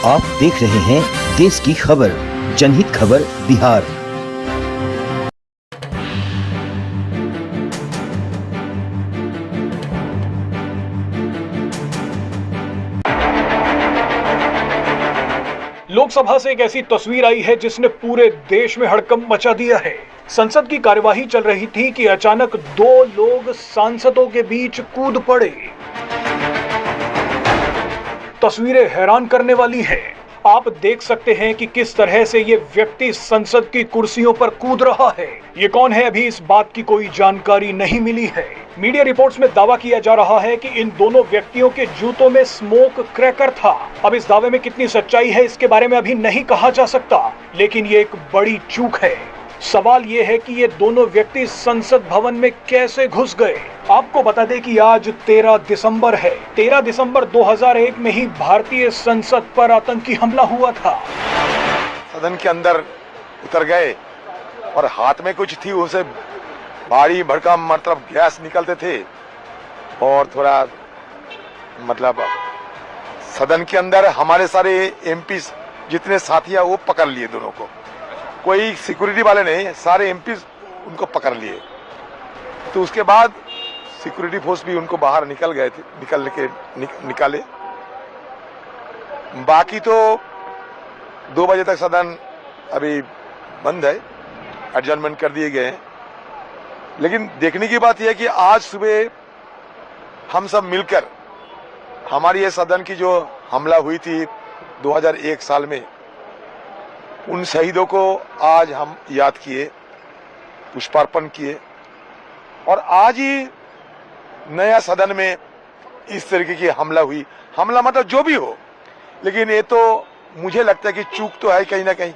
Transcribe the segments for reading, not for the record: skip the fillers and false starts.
आप देख रहे हैं देश की खबर, जनहित खबर बिहार। लोकसभा से एक ऐसी तस्वीर आई है जिसने पूरे देश में हड़कंप मचा दिया है। संसद की कार्यवाही चल रही थी कि अचानक दो लोग सांसदों के बीच कूद पड़े। तस्वीरें हैरान करने वाली हैं। आप देख सकते हैं कि किस तरह से ये व्यक्ति संसद की कुर्सियों पर कूद रहा है। ये कौन है, अभी इस बात की कोई जानकारी नहीं मिली है। मीडिया रिपोर्ट्स में दावा किया जा रहा है कि इन दोनों व्यक्तियों के जूतों में स्मोक क्रैकर था। अब इस दावे में कितनी सच्चाई है इसके बारे में अभी नहीं कहा जा सकता, लेकिन ये एक बड़ी चूक है। सवाल ये है कि ये दोनों व्यक्ति संसद भवन में कैसे घुस गए। आपको बता दें कि आज 13 दिसंबर है। 13 दिसंबर 2001 में ही भारतीय संसद पर आतंकी हमला हुआ था। सदन के अंदर उतर गए और हाथ में कुछ थी, उसे भारी भड़कम मतलब गैस निकलते थे और थोड़ा मतलब सदन के अंदर हमारे सारे एमपी जितने साथी हैं वो पकड़ लिए दोनों को। कोई सिक्योरिटी वाले नहीं, सारे एमपी उनको पकड़ लिए। तो उसके बाद सिक्योरिटी फोर्स भी उनको बाहर निकल गए थे, निकाले। बाकी तो 2 बजे तक सदन अभी बंद है, एडजर्नमेंट कर दिए गए हैं। लेकिन देखने की बात यह है कि आज सुबह हम सब मिलकर हमारी ये सदन की जो हमला हुई थी 2001 साल में, उन शहीदों को आज हम याद किए, पुष्पार्पण किए। और आज ही नया सदन में इस तरीके की हमला हुई। हमला मतलब जो भी हो, लेकिन ये तो मुझे लगता है कि चूक तो है, कहीं ना कहीं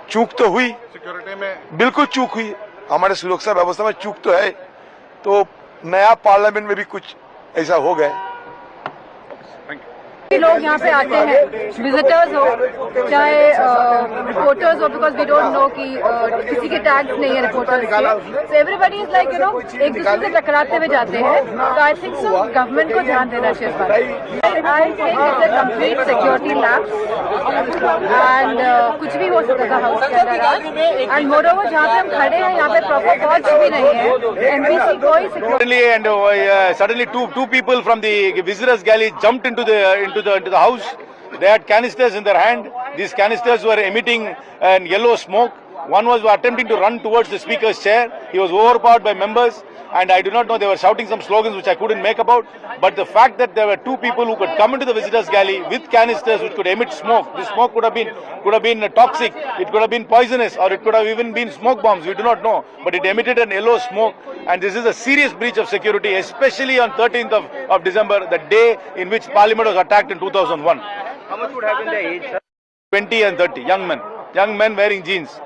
चूक तो हुई। सिक्योरिटी में बिल्कुल चूक हुई, हमारे सुरक्षा व्यवस्था में चूक तो है। तो नया पार्लियामेंट में भी कुछ ऐसा हो गया। लोग यहाँ पे आते हैं, विजिटर्स हो चाहे रिपोर्टर्स हो, बिकॉज वी डोंट नो कि किसी के टैग्स नहीं है रिपोर्टर्स के। सो एवरीबडी इज लाइक एक दूसरे से टकराते हुए जाते हैं। तो आई थिंक सो गवर्नमेंट को ध्यान देना चाहिए इस पर। I think it's a complete security lapse and कुछ भी हो सकता था हाउस के अंदर। एंड मोरओवर जहाँ पे हम खड़े हैं यहाँ पे प्रॉपर वॉच भी नहीं है, एमपीसी कोई security. And suddenly two people from the visitors galley jumped into the house. They had canisters in their hand. These canisters were emitting yellow smoke. One was attempting to run towards the speaker's chair. He was overpowered by members, and I do not know, they were shouting some slogans which I couldn't make about. But the fact that there were 2 people who could come into the visitors galley with canisters which could emit smoke, this smoke could have been toxic, it could have been poisonous, or it could have even been smoke bombs, we do not know. But it emitted an yellow smoke, and this is a serious breach of security, especially on 13th of December, the day in which Parliament was attacked in 2001. How much would have been the age, sir? 20 and 30, young men wearing jeans.